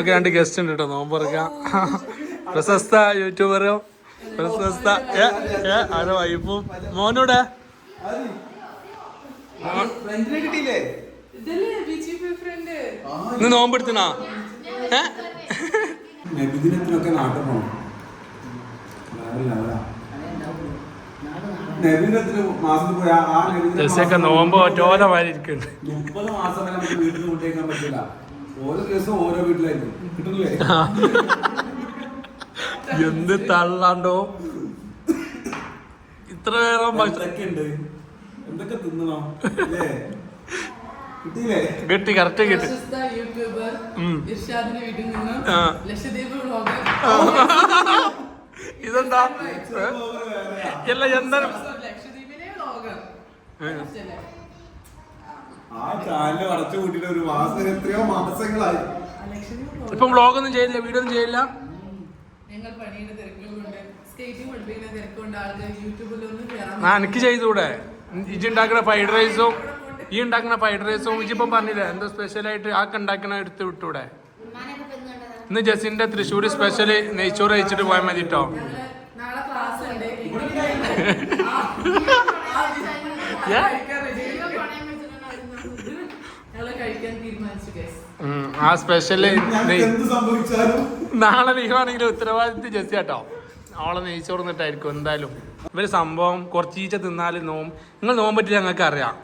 നമുക്ക് 2 ഗസ്റ്റ് ഉണ്ട് കേട്ടോ നോമ്പ് തുറക്കാം. പ്രശസ്ത യൂട്യൂബറും പ്രശസ്ത ആരോ വൈഫും മോനൂടെ ഇന്ന് നോമ്പെടുത്തണോ? ജെസ്സിയൊക്കെ നോമ്പ് ഒറ്റോല മാതിരി ഇരിക്കുന്നുണ്ട്. 30 മാസം വരെ നമുക്ക് വീട്ടിൽ കൊണ്ടേക്കാൻ പറ്റില്ല. ഓരോ ദിവസം ഓരോ വീട്ടിലായിരിക്കും കിട്ടുന്നില്ലേ? എന്ത് തള്ളാണ്ടോ ഇത്ര നേരം ഉണ്ട് എന്തൊക്കെ തിന്നണോ കിട്ടി കറക്റ്റ് കിട്ടി. ഇതെന്താ അല്ല എന്താ ആ ചാനല് അടച്ചു കൂട്ടിട്ട് ഒരു മാസം എത്രയോ മാസങ്ങളായി. ഇപ്പൊ വ്ളോഗൊന്നും ചെയ്യില്ല, വീഡിയോ ഒന്നും ചെയ്യില്ല. എനിക്ക് ചെയ്തൂടെ? ഇജി ഉണ്ടാക്കുന്ന ഫ്രൈഡ് റൈസും ഈ ഉണ്ടാക്കുന്ന ഫ്രൈഡ് റൈസും ഇജിപ്പം പറഞ്ഞില്ലേ എന്തോ സ്പെഷ്യലായിട്ട് ആക്കെ ഉണ്ടാക്കണ എടുത്ത് വിട്ടൂടെ? ഇന്ന് ജസിന്റെ തൃശ്ശൂർ സ്പെഷ്യല് നെയ്ച്ചോറ് കഴിച്ചിട്ട് പോയാൽ മതി കേട്ടോ. ആ സ്പെഷ്യല് നാളെ ലീവാണെങ്കിൽ ഉത്തരവാദിത്വം ജസി കേട്ടോ. അവളെ നെയ്ച്ചോർന്നിട്ടായിരിക്കും എന്തായാലും. ഇവര് സംഭവം കുറച്ചീച്ച തിന്നാലും നിങ്ങൾ നോമ്പറ്റില്ല ഞങ്ങൾക്ക് അറിയാം.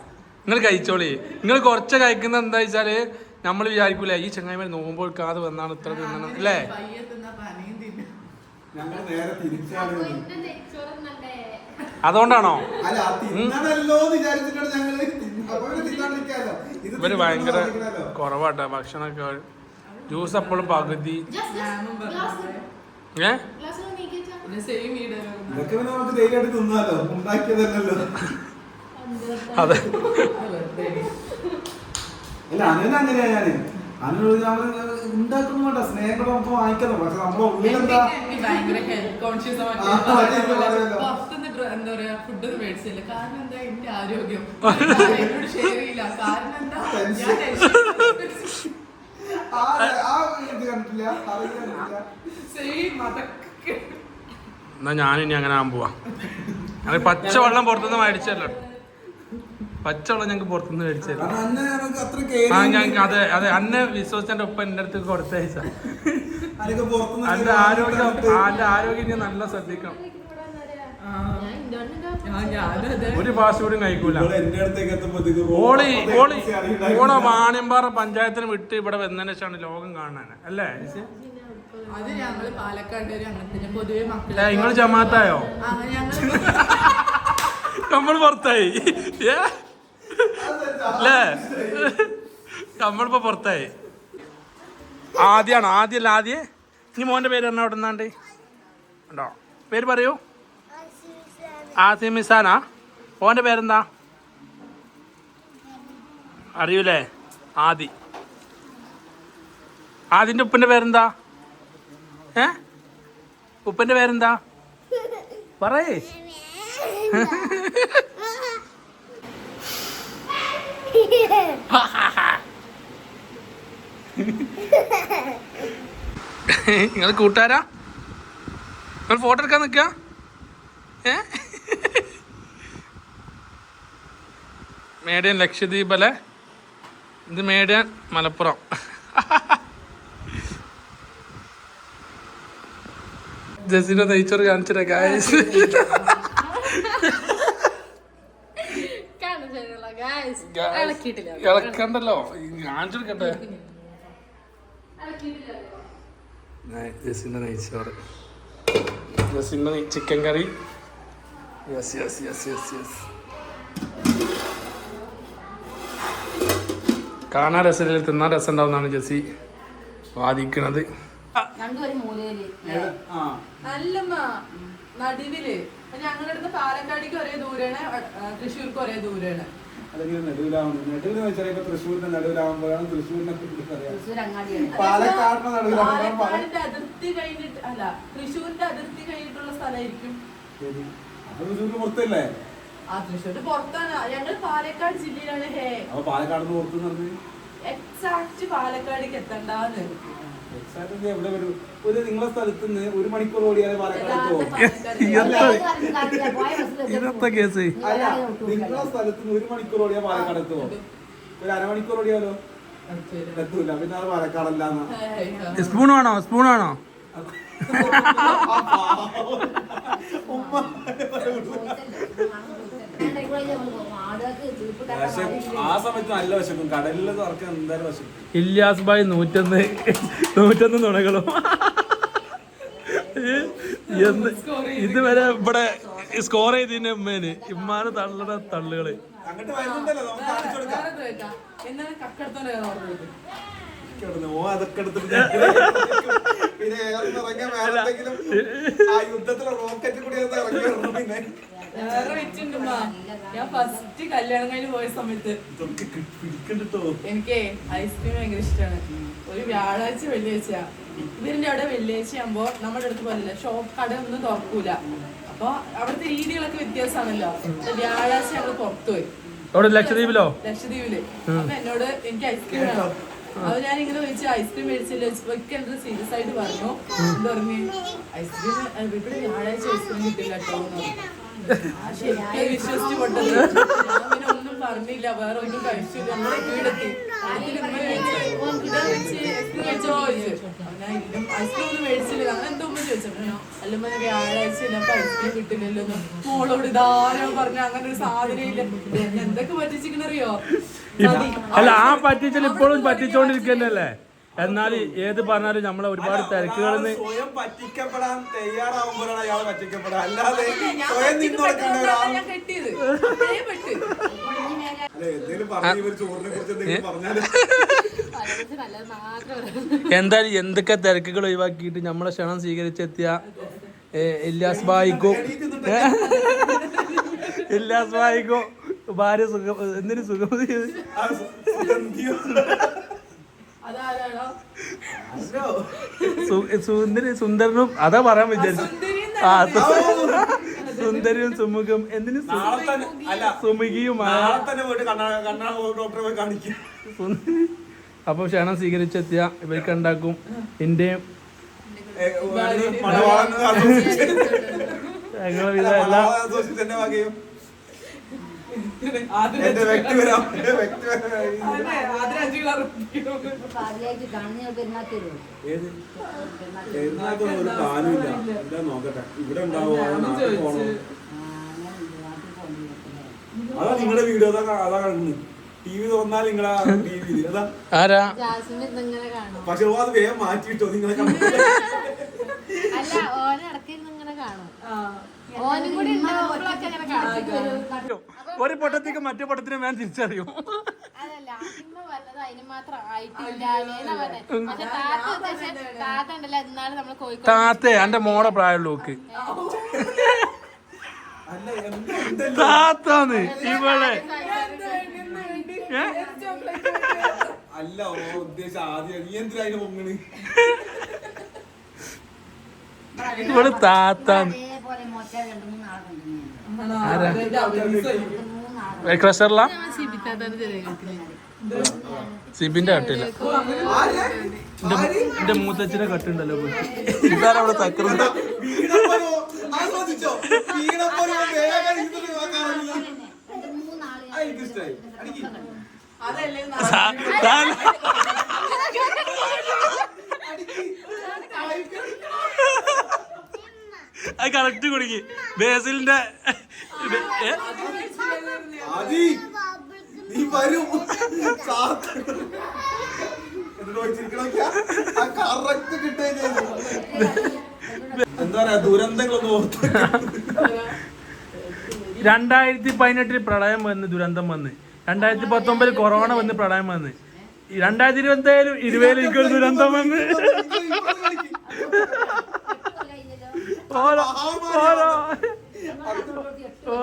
നിങ്ങൾ കഴിച്ചോളി. നിങ്ങൾ കുറച്ച് കഴിക്കുന്നത് എന്താ വെച്ചാല് നമ്മൾ വിചാരിക്കൂല ഈ ചങ്ങായിമാർ നോമ്പ് കൊടുക്കാതെ വന്നാണ് ഇത്ര തിന്നണം അല്ലേ? അതുകൊണ്ടാണോ? ഇവര് ഭയങ്കര കുറവാട്ടോ ഭക്ഷണമൊക്കെ. ജ്യൂസ് എപ്പോഴും പകുതി. അതെ അല്ല അങ്ങനെയാ ഞാന് ഉണ്ടാക്കുന്നുണ്ടോ സ്നേഹം നമുക്ക് വാങ്ങിക്കണം. പക്ഷെ നമ്മളെ ഉള്ളിലെന്താ എന്താ പറയാ ഫുഡ് മേടിച്ചില്ല. കാരണം എന്താ എന്റെ ആരോഗ്യം ഷെയർ ചെയ്യില്ല. കാരണം എന്താ എന്നാ ഞാനിനി അങ്ങനെ ആകാൻ പോവാ. ഞങ്ങൾ പച്ചവെള്ളം പുറത്തുനിന്ന് മേടിച്ചല്ലോ. പച്ചവെള്ളം ഞങ്ങൾക്ക് പുറത്തുനിന്ന് മേടിച്ചല്ലോ. ആ ഞങ്ങൾക്ക് അതെ അതെ അന്നെ വിശ്വസിച്ചെന്റെ ഒപ്പം എന്റെ അടുത്ത് കൊടുത്തയച്ച. എന്റെ ആരോഗ്യം ഞാൻ നല്ല ശ്രദ്ധിക്കണം. ഒരു ഫാസ്റ്റ് ഫുഡും കഴിക്കൂല. ഓളെ വാണിയമ്പാറ പഞ്ചായത്തിന് വിട്ട് ഇവിടെ വന്നതിന് ശേഷമാണ് ലോകം കാണാൻ അല്ലേ? നിങ്ങൾ ജമാഅത്തായോ? നമ്മൾ പുറത്തായി അല്ലേ? നമ്മളിപ്പോ പുറത്തായി. ആദ്യാണോ? ആദ്യമല്ല ആദ്യേ. ഇനി മോന്റെ പേര് പറഞ്ഞ അവിടെ നിന്നാണ്ട് ഉണ്ടോ? പേര് പറയൂ. ആസിമിസാനാ? ഓന്റെ പേരെന്താ അറിയൂലേ? ആദി. ആദിന്റെ ഉപ്പന്റെ പേരെന്താ? ഉപ്പന്റെ പേരെന്താ പറയേ? നിങ്ങൾ കൂട്ടുകാരാ? നിങ്ങൾ ഫോട്ടോ എടുക്കാൻ നിൽക്ക? മേഡിയൻ ലക്ഷദ്വീപ് അല്ലേ? ഇത് മേഡിയൻ മലപ്പുറം. ജസിന്റെ നെയ്ച്ചോറ് കാണിച്ചിട്ടേ ഗായ്സ്. ഇളക്കണ്ടല്ലോ, കാണിച്ചെടുക്കട്ടെ. ജസിന്റെ നെയ്ച്ചോറ്, ജസിന്റെ chicken curry. Yes yes yes yes yes. കാണാൻ രസമില്ല, തിന്നാൻ രസം ഉണ്ടാവുന്നതാണ് ജസി വാദിക്കണത്. നടുവില് ഞങ്ങളുടെ അടുത്ത് പാലക്കാടിക്ക് ഒരേ ദൂരാണ്, തൃശ്ശൂർക്ക് ഒരേ ദൂരാണ്. തൃശ്ശൂരിന്റെ നടുവിലാവുമ്പോഴാണ് തൃശ്ശൂരിനെ പാലക്കാടിന്റെ അതിർത്തി കഴിഞ്ഞിട്ട് അല്ല, തൃശ്ശൂരിന്റെ അതിർത്തി കഴിഞ്ഞിട്ടുള്ള സ്ഥലമായിരിക്കും. തൃശ്ശൂരിന് പുറത്തല്ലേ? ആ തൃശ്ശൂരിന്റെ പുറത്താണ്. ഞങ്ങൾ പാലക്കാട് ജില്ലയിലാണ്. ഹേ പാലക്കാട് പുറത്ത് എക്സാക്ട് പാലക്കാടിക്ക് എത്തണ്ടാന്ന്. എവിടെ വരും? ഒരു നിങ്ങളെ സ്ഥലത്ത് നിന്ന് 1 മണിക്കൂർ ഓടിയാലേ പാലക്കാട് പോകും. ഇന്നത്തെ കേസ് അല്ല, നിങ്ങളെ സ്ഥലത്ത് നിന്ന് 1 മണിക്കൂർ ഓടിയാൽ പാലക്കാട് എത്തുമോ? ഒരു 1/2 മണിക്കൂർ ഓടിയാലോ എത്തൂല. പിന്നെ അത് പാലക്കാടല്ലാന്ന. സ്പൂൺ വേണോ? സ്പൂൺ വേണോ? ആ സമയത്ത് നല്ല വിശക്കും. കടലിൽ തുറക്കാൻ എന്തായാലും വിശക്കും. ഇല്യാസ് ഭായ് 101 നുണകളും ഇതുവരെ ഇവിടെ സ്കോർ ചെയ്തതിന്റെ ഉമ്മേന് ഇമ്മാന് തള്ളുടെ തള്ളുകള് അങ്ങോട്ട് വരുന്നുണ്ടല്ലോ, നമുക്ക് കാണിച്ചു കൊടുക്കാം. എന്താണ് കക്കെടുത്തോണ്ട് ഓ അതൊക്കെ എടുത്തിട്ട് പിന്നെ ഇറങ്ങിയ വേറെന്തെങ്കിലും ആ യുദ്ധത്തിലെ റോക്കറ്റ് കൂടി ഇറങ്ങി പിന്നെ വേറെ വെച്ചിട്ടുണ്ടോ? ഞാൻ ഫസ്റ്റ് കല്യാണം കഴിഞ്ഞ് പോയ സമയത്ത് എനിക്ക് ഐസ്ക്രീം ഭയങ്കര ഇഷ്ടമാണ്. ഒരു വ്യാഴാഴ്ച വെള്ളിയാഴ്ച ഇവരിന്റെ അവിടെ വെള്ളിയാഴ്ച ആകുമ്പോ നമ്മുടെ അടുത്ത് പോലല്ല, ഷോപ്പ് കട ഒന്നും തുറക്കൂല. അപ്പൊ അവിടുത്തെ രീതികളൊക്കെ വ്യത്യാസമാണല്ലോ. വ്യാഴാഴ്ച ഞങ്ങൾ പുറത്തു പോയി. ലക്ഷദ്വീപില് അപ്പൊ എന്നോട് എനിക്ക് ഐസ്ക്രീം വേണം. അത് ഞാൻ ഇങ്ങനെ ചോദിച്ചു ഐസ്ക്രീം മേടിച്ചില്ല. എന്റെ സീരിയസ് ആയിട്ട് പറഞ്ഞു. എന്താ പറഞ്ഞു, ഐസ്ക്രീം ഇവിടെ വ്യാഴാഴ്ച ഐസ്ക്രീം കിട്ടില്ല കേട്ടോ. ശരിക്കും വിശ്വസിച്ച് പൊട്ടത്. ഞാൻ പിന്നെ ഒന്നും പറഞ്ഞില്ല, വേറെ ഒന്നും കഴിച്ചില്ല. നമ്മളെ വീടെത്തി ഐസ്ക്രീം ഒന്നും മേടിച്ചില്ല. അങ്ങനെ എന്തോ ഉമ്മ ചോദിച്ചു. അല്ലമ്മ വ്യാഴാഴ്ച അപ്പൊ ഐസ്ക്രീം കിട്ടില്ലല്ലോ. മോളോട് ഇതാരോ പറഞ്ഞു അങ്ങനെ ഒരു സാധനം ഇല്ല. എന്തൊക്കെ പറ്റിച്ചിരിക്കണറിയോ? അല്ല, ആ പറ്റിച്ചാൽ ഇപ്പോഴും പറ്റിച്ചോണ്ടിരിക്കുന്നല്ലേ. എന്നാൽ ഏത് പറഞ്ഞാലും നമ്മളെ ഒരുപാട് തിരക്കുകളെന്ന് സ്വയം പറ്റിക്കപ്പെടാൻ തയ്യാറാവുമ്പോഴാണ് അയാൾ പറ്റിക്കപ്പെടാൻ. അല്ലാതെ സ്വയം നിന്ന് കൊടുക്കേണ്ട ഒരാൾ എന്തായാലും എന്തൊക്കെ തിരക്കുകൾ ഒഴിവാക്കിയിട്ട് നമ്മളെ ക്ഷണം സ്വീകരിച്ചെത്തിയ ഇല്യാസ് ഭായിക്കോ ഭാര്യ സുഖം എന്തിനു സുഖമതി സുന്ദരനും അതാ പറയാൻ വിചാരിച്ചു. ആ സുന്ദരിയും സുമുഖം എന്തിനു സുമുഖിയുമായ. അപ്പൊ ക്ഷണം സ്വീകരിച്ചെത്തിയ ഇവർക്ക് ഉണ്ടാക്കും ഇന്ത്യയും ഞങ്ങളെ വിധ എല്ലാ അതാ നിങ്ങളുടെ വീഡിയോ അതാ കാണുന്നത്. TV തുറന്നാൽ നിങ്ങളെ TV അതാ. ആരാ? പക്ഷെ അത് വേഗം മാറ്റിട്ടോ നിങ്ങളെ ഒരു പൊട്ടത്തേക്ക് മറ്റേ പൊട്ടത്തിനെ ഞാൻ തിരിച്ചറിയും. താത്തേ എന്റെ മോടെ പ്രായമുള്ള നോക്ക്. താത്താന്ന് ഇവളെ അല്ല ഉദ്ദേശം ആദ്യം നീ എന്തിനാ അതിന് പൊങ്ങണ്? ഇവള് താത്താന്ന്. ക്രഷറില സിബിന്റെ കട്ടില്ല. എന്റെ മൂത്തച്ഛനെ കട്ടുണ്ടല്ലോ ഇതാരാ അവിടെ തക്കറുണ്ട്. അത് കറക്റ്റ് കുടുങ്ങി. ബേസിലിന്റെ എന്താ പറയാ ദുരന്തങ്ങളൊന്നും ഓർത്ത് 2018 പ്രളയം വന്ന് ദുരന്തം വന്ന്, 2019 കൊറോണ വന്ന് പ്രളയം വന്ന്, 2020 എനിക്കൊരു ദുരന്തം വന്ന്.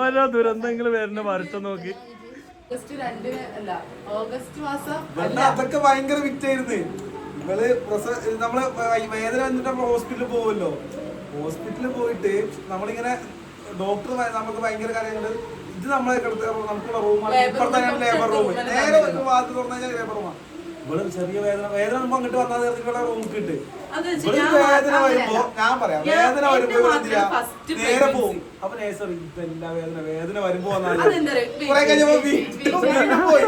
ഓരോ ദുരന്തങ്ങൾ വരുന്ന വർഷം നോക്കി. അതൊക്കെ ഭയങ്കര വിറ്റായിരുന്നു. ഇവള് നമ്മള് വേദന വന്നിട്ട് നമ്മൾ ഹോസ്പിറ്റലിൽ പോവല്ലോ. ഹോസ്പിറ്റലിൽ പോയിട്ട് നമ്മളിങ്ങനെ ഡോക്ടർ നമുക്ക് ഭയങ്കര കാര്യങ്ങള് ഇത് നമ്മളെ നമുക്കുള്ള റൂമാണ്. ഇപ്പുറത്തെ ലേബർ റൂം. നേരെ ഭാഗത്ത് തുറന്നു കഴിഞ്ഞാൽ ലേബർ റൂമാണ്. ഇവിടെ ചെറിയ വേദന വേദന മുമ്പ് അങ്ങോട്ട് വന്നാൽ റൂം കിട്ട് അത് വെച്ച് ഇവിടെ ഞാൻ വേദന വരുമ്പോ ഞാൻ പറയാം വേദന വരുമ്പോ ഇവിടെ എന്ത് ചെയ്യാ? first നേരെ പോവും. അപ്പൊ നേഴ്സ് ഇതെല്ലാം വേദന വരുമ്പോ വന്നാല് അതെന്താ അറിയോ? കുറെ കഴിഞ്ഞപ്പോ വീണ്ടും പോയി.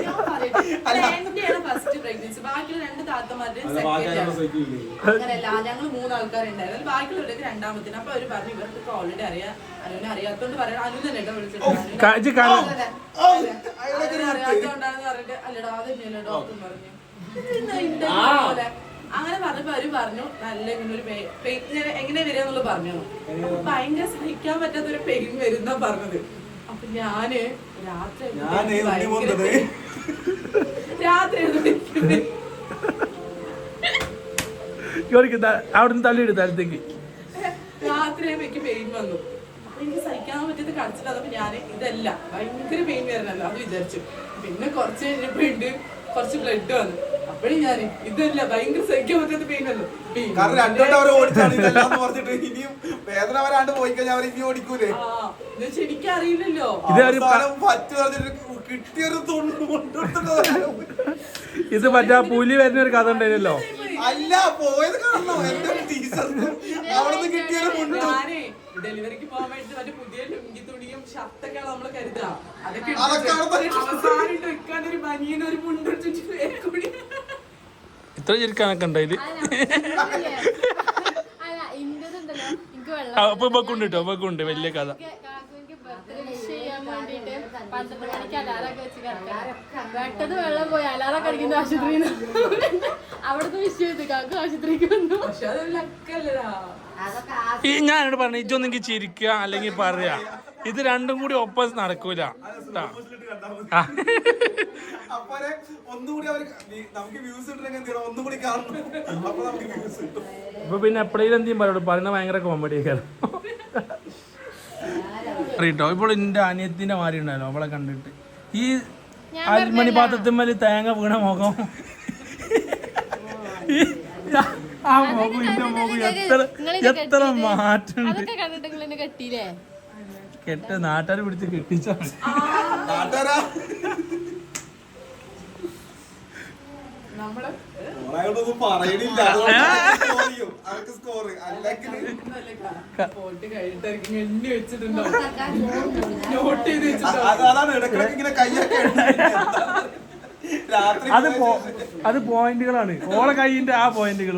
എന്റെയാണ് ഫസ്റ്റ് പ്രഗ്നൻസി. ബാക്കിയുള്ള 2 താത്തമാരുടെയും അത് ബാക്കി സെക്കൻഡ് ആരും സഹിക്കില്ലേ? അങ്ങനെയല്ല. ഞങ്ങൾ 3 ആൾക്കാരുണ്ടായിരുന്നു. അതിൽ ബാക്കിയുള്ളവർക്ക് രണ്ടാമത്തിന്. അപ്പൊ അവര് പറഞ്ഞു ഇവർക്ക് ഓൾറെഡി അറിയാം. അനുവിനെ അറിയാത്തോണ്ട് പറയാം. അനു തന്നെ കേട്ടോ വിളിച്ചിട്ട് അറിയാത്തോണ്ടാന്ന് പറഞ്ഞിട്ട് അല്ലടാ അതന്നെയല്ലോ ഡോക്ടർ പറഞ്ഞു. അങ്ങനെ പറഞ്ഞപ്പോ അവര് പറഞ്ഞു നല്ല ഇങ്ങനെ ഒരു എങ്ങനെ വരിക എന്നുള്ളത് പറഞ്ഞു. അപ്പൊ ഭയങ്കര സഹിക്കാൻ പറ്റാത്തൊരു പെയിൻ വരുന്ന പറഞ്ഞത്. അപ്പൊ ഞാന് രാത്രി അവിടുന്ന് തള്ളിയിട് സ്ഥലത്തേക്ക്. രാത്രി എനിക്ക് പെയിൻ വന്നു. അപ്പൊ എനിക്ക് സഹിക്കാൻ പറ്റിയത് കടച്ചില്ലാതപ്പോ ഞാന് ഇതല്ല ഭയങ്കര പെയിൻ വരണല്ലോ അത് വിചാരിച്ചു. പിന്നെ കുറച്ച് കഴിഞ്ഞപ്പോ ഉണ്ട് കുറച്ച് ബ്ലഡ് വന്നു. അപ്പഴും ഞാൻ ഇതല്ല ഭയങ്കര സഹിക്കാൻ പറ്റാത്ത പെയിൻ അല്ലോ. കാരണം രണ്ടോട്ട് അവർ ഓടിച്ചാണ് ഇതെല്ലാം പറഞ്ഞിട്ട് ഇനിയും വേദന വരാണ്ട് പോയി കഴിഞ്ഞാൽ അവർ ഇനി ഓടിക്കൂലേ? എനിക്കറിയില്ലല്ലോ പറ്റു പറഞ്ഞിട്ട് കിട്ടിയൊരു ഇത് മറ്റേ പുലി വരുന്ന ഒരു കഥ ഉണ്ടായിരുന്നല്ലോ. അല്ല പോയത് കാണണം. എന്റെ ടീച്ചർക്ക് അവിടുന്ന് കിട്ടിയൊരു മുണ്ട്. ഞാനേ ഡെലിവറിക്ക് പോകാൻ വേണ്ടി മറ്റേ പുതിയ ലുങ്കി തുണിയും ഷർട്ടൊക്കെ നമ്മള് കരുതാ. അതൊക്കെ അവസാനം വെക്കാനൊരു ബനിയനൊരു മുണ്ടിട്ട് ഇത്ര ചിരിക്കാനൊക്കെ ഉണ്ടായില്. അപ്പൊ ഇവക്കുണ്ട് കേട്ടോ, ഇവക്കുണ്ട് വലിയ കഥ. പെട്ടത് വെള്ളം പോയി അലാറൊക്കെ അടിക്കുന്ന ആശുപത്രിയിൽ അവിടുത്തെ വിഷയം കാക്ക ആശുപത്രിക്ക് വന്നു. ഞാനോട് പറഞ്ഞു ഇജൊന്നെങ്കിൽ ചിരിക്കുക അല്ലെങ്കിൽ പറയാ. ഇത് രണ്ടും കൂടി ഒപ്പം നടക്കൂല. ഇപ്പൊ പിന്നെ എപ്പോഴേലും എന്തെങ്കിലും പറയോളൂ. പറയുന്ന ഭയങ്കര കോമഡി ഒക്കെ അറിയട്ടോ. ഇപ്പോൾ എന്റെ അനിയത്തിന്റെ മാരി ഉണ്ടായല്ലോ അവളെ കണ്ടിട്ട് ഈ അൽമണി പാത്രത്തിന്മേൽ തേങ്ങ വീണ മുഖം. ആ മുഖം ഇന്റെ മുഖം എത്ര മാറ്റുണ്ട്. കെട്ട നാട്ടുകാർ പിടിച്ച് കെട്ടിച്ച ഒന്നും പറയണില്ല. അതാണ് ഇടക്കിടക്ക് ഇങ്ങനെ കയ്യൊക്കെ അത് പോയിന്റുകളാണ്. ഓളെ കൈയിന്റെ ആ പോയിന്റുകൾ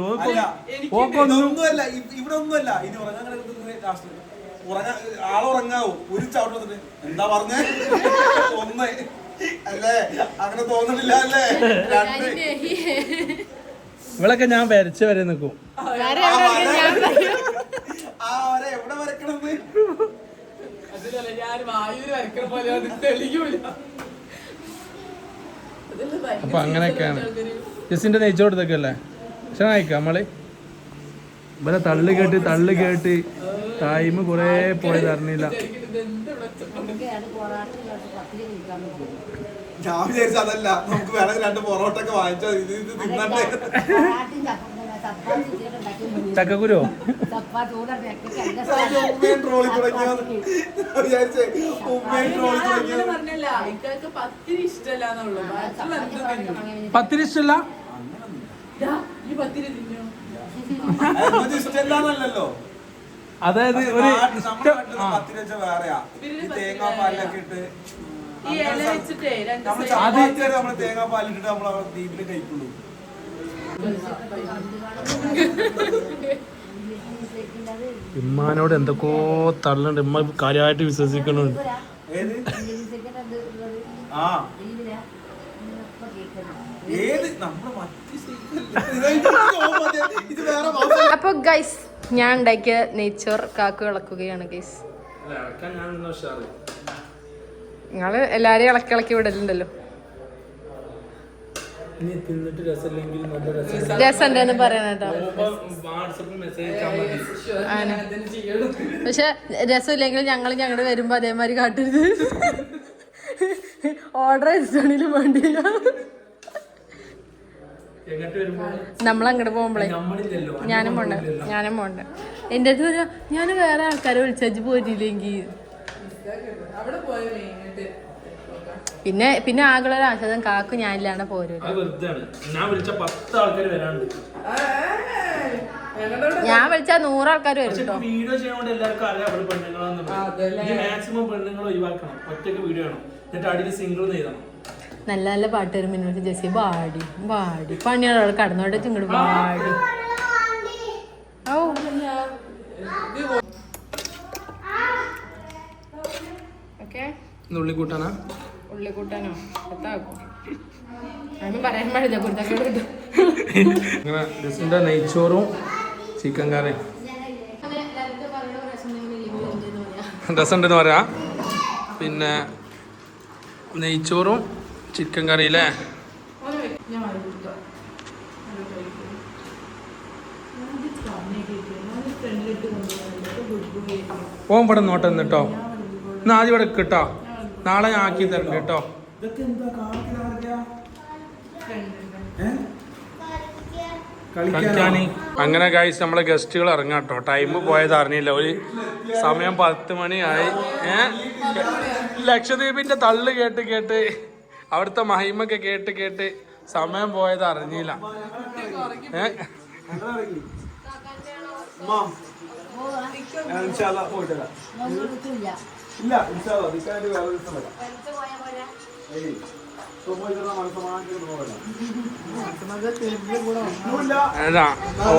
ഒന്നുമല്ല ഇവിടെ ഒന്നുമല്ല. ഇനി ആളുറങ്ങാവൂ ഒരു ചവിട്ടത്തിന് എന്താ പറഞ്ഞേ? ഒന്ന് അല്ലേ? അങ്ങനെ തോന്നണില്ല അല്ലേ? ഇവളൊക്കെ ഞാൻ വരച്ച വരെ നിൽക്കും. എവിടെ വരക്കണമെന്ന് അതിലല്ല ഞാൻ വായുവിൽ വരക്കണ പോലെ അത് തെളിയൂല. അപ്പൊ അങ്ങനെയൊക്കെയാണ് ജസിന്റെ നെയ്ച്ചോടത്തൊക്കെ അല്ലേ. പക്ഷെ അയക്കാം നമ്മള് ഇവരെ തള്ളു കേട്ട് ടൈം കൊറേ പോയത് അറിഞ്ഞില്ല. ഞാൻ വിചാരിച്ചു അതല്ല, നമുക്ക് വേറെ 2 പൊറോട്ട ഒക്കെ വാങ്ങിച്ചാൽ ഇത് തിന്നണ്ടേ. ചക്കക്കുരോ ഉമ്മയും ട്രോളി തുടങ്ങിയത് വിചാരിച്ചേ. ഉമ്മയും ട്രോളി തുടങ്ങിയത് പറഞ്ഞല്ല ഇക്കൊക്കെ പത്തിരി ഇഷ്ടമല്ലാന്നുള്ളൂ. പത്തിരി ഇഷ്ടമല്ല. ഈ പത്തിരി തിന്നോ? ഇഷ്ടമല്ലാന്നല്ലോ. അതായത് ഒരു പത്തിരി വെച്ചാൽ വേറെയാ. ഈ തേങ്ങാപ്പാലൊക്കെ ഇട്ട് നമ്മള് തേങ്ങാപ്പാലിട്ടിട്ട് നമ്മൾ ദ്വീപില് കഴിക്കുള്ളൂ. ഇമ്മാനോട് എന്തൊക്കെയോ തള്ളുണ്ട്. ഇമ്മ കാര്യമായിട്ട് വിശ്വസിക്കണുണ്ട്. അപ്പൊ ഗൈസ് ഞാൻ ഉണ്ടാക്കിയ നെയ്ച്ചോർ കാക്കു ഇളക്കുകയാണ് ഗൈസ്. നിങ്ങള് എല്ലാരെയും ഇളക്കി വിടലുണ്ടല്ലോ. രസണ്ടെന്ന് പറയണട്ടോ. പക്ഷെ രസമില്ലെങ്കിൽ ഞങ്ങൾ വരുമ്പോ അതേമാതിരി കാട്ടരുത്. ഓർഡർ ചെയ്തിട്ടാണെങ്കിലും വേണ്ടിയില്ല. നമ്മളങ്ങോട്ട് പോകുമ്പോളേ ഞാനും പോണ്ട. എൻ്റെ അടുത്ത് പറയാ ഞാൻ വേറെ ആൾക്കാരെ വിളിച്ചു പോരില്ലെങ്കിൽ പിന്നെ ആകെ ഒരു ആശ്വാസം കാക്കു ഞാനില്ലാണ് പോരും. അത് വെറുതെയാണ്. ഞാൻ വിളിച്ച 10 ആൾക്കാർ വരാണ്ട്. ഞാൻ വിളിച്ചാ 100 ആൾക്കാർ വരും കേട്ടോ. വീഡിയോ ചെയ്യുന്നോണ്ട് എല്ലാവർക്കും അറിയാം അവിടെ പെണ്ണുങ്ങളാന്ന്. മാക്സിമം പെണ്ണുങ്ങൾ ഒഴിവാക്കണം. ഒറ്റയ്ക്ക് വീഡിയോ ആണ്. എന്നിട്ട് അടിയിൽ സിംഗിൾ എഴുതണം. നല്ല നല്ല പാട്ട് വരും. പിന്നെ ജെസ്സി പാടി പണിയാണ് കടന്നോട്ടെ ഇങ്ങോട്ട് പാടി. ഓ ഓക്കെ ഉള്ളിക്കൂട്ടാനാ ഉള്ളിക്കൂട്ടാനോ എത്താക്കും അതൊന്നും പറയാൻ പാടില്ല. കുരുത്തക്കേട് ഇങ്ങനെ ജസിന്റെ നെയ്ച്ചോറും ചിക്കൻ കറിയും രസമുണ്ടെന്ന് പറയാ. പിന്നെ നെയ്ച്ചോറും ചിക്കൻ കറി അല്ലേ? ഓൻ ഇവിടെ നോട്ടെ കേട്ടോ. ഇന്ന് ആദ്യം ഇവിടെ കേട്ടോ. നാളെ ഞാൻ ആക്കി തരണ്ട കേട്ടോ. കളിക്കാന് അങ്ങനെ ഗൈസ് നമ്മളെ ഗസ്റ്റുകൾ ഇറങ്ങാം കേട്ടോ. ടൈം പോയത് അറിഞ്ഞില്ല. ഒരു സമയം 10 മണിയായി. ലക്ഷദ്വീപിന്റെ തള്ളു കേട്ട് അവിടുത്തെ മഹിമൊക്കെ കേട്ട് സമയം പോയത് അറിഞ്ഞില്ല.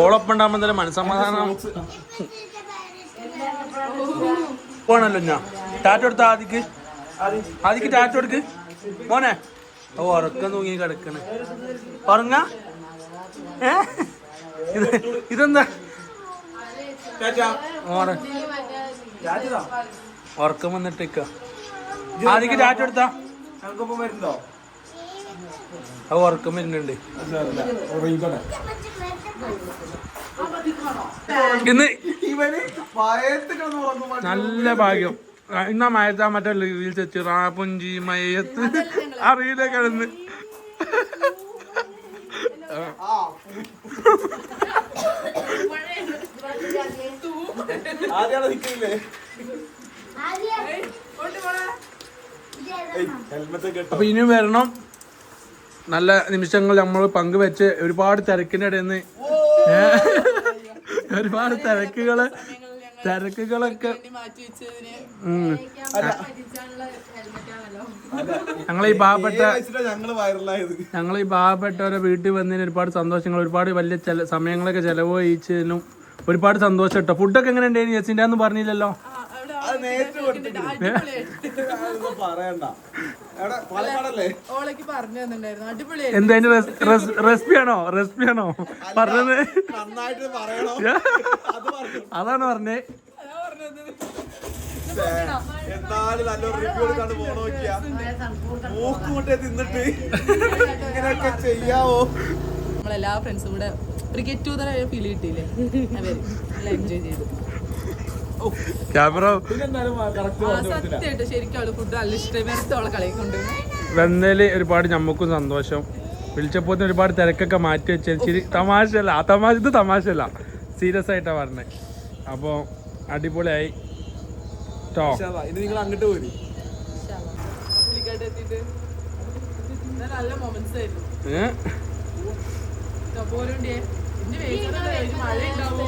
ഓളൊപ്പം ഉണ്ടാകുമ്പോ തന്നെ മനസ്സമാധാനം പോണല്ലോ. ഞാൻ ടാറ്റ കൊടുത്ത ആദിക്ക് ടാറ്റ കൊടുക്ക് മോനെ. ഓ ഉറക്കം തൂങ്ങി കിടക്കണ്. ഉറങ്ങ ഇതെന്താ മോനെ ഉറക്കം വന്നിട്ടേക്ക. ആദിക്ക് ടാറ്റ കൊടുത്താ അത് ഉറക്കം വരുന്നുണ്ട്. ഇന്ന് നല്ല ഭാഗ്യം. ഇന്നാ മയത്താ മറ്റേ റീൽസ് വെച്ച് റാപ്പുഞ്ചി മയത്ത് അറിയില്ല കിടന്ന്. അപ്പൊ ഇനിയും വരണം. നല്ല നിമിഷങ്ങൾ നമ്മൾ പങ്കുവെച്ച് ഒരുപാട് തിരക്കിന്റെ ഇടയിൽ നിന്ന് ഒരുപാട് തിരക്കുകളൊക്കെ ഞങ്ങളീ പാവപ്പെട്ടവരെ വീട്ടിൽ വന്നതിന് ഒരുപാട് സന്തോഷങ്ങൾ, ഒരുപാട് വലിയ സമയങ്ങളൊക്കെ ചെലവഴിച്ചതിനും ഒരുപാട് സന്തോഷം കേട്ടോ. ഫുഡൊക്കെ എങ്ങനെ ഉണ്ടായിരുന്നു ജെസ്സിന്റെ എന്ന് പറഞ്ഞില്ലല്ലോ. എന്തായാലും റെസിപ്പിയാണോ പറഞ്ഞത്? അതാണ് പറഞ്ഞേ. എന്നാലും നല്ലൊരു റിവ്യൂ എടുക്കാണ്ട് പോണോ നോക്കുമുട്ടേ തിന്നിട്ട് ഇങ്ങനെയൊക്കെ ചെയ്യാവോ? നമ്മളെല്ലാ ഫ്രണ്ട്സും കൂടെ ഒരു ഗെറ്റ് ടുഗദർ ഫീൽ കിട്ടിയില്ലേ? നല്ല എൻജോയ് ചെയ്തു. സത്യമായിട്ട് ശരിക്കും അവള് ഫുഡ് നല്ല ഇഷ്ടം അവളെ കളി കൊണ്ടുവന്നതില് ഒരുപാട് ഞമ്മക്കും സന്തോഷം. വിളിച്ചപ്പോ ഒരുപാട് തിരക്കൊക്കെ മാറ്റി വെച്ച ശരി. തമാശയല്ല ഇത് തമാശയല്ല, സീരിയസ് ആയിട്ടാ പറഞ്ഞേ. അപ്പൊ അടിപൊളിയായി കേട്ടോ. ഇനി നിങ്ങൾ അങ്ങോട്ട് പോയി നല്ല മൊമെന്റ്സ് ആയിരുന്നു. മഴ ഉണ്ടാവും.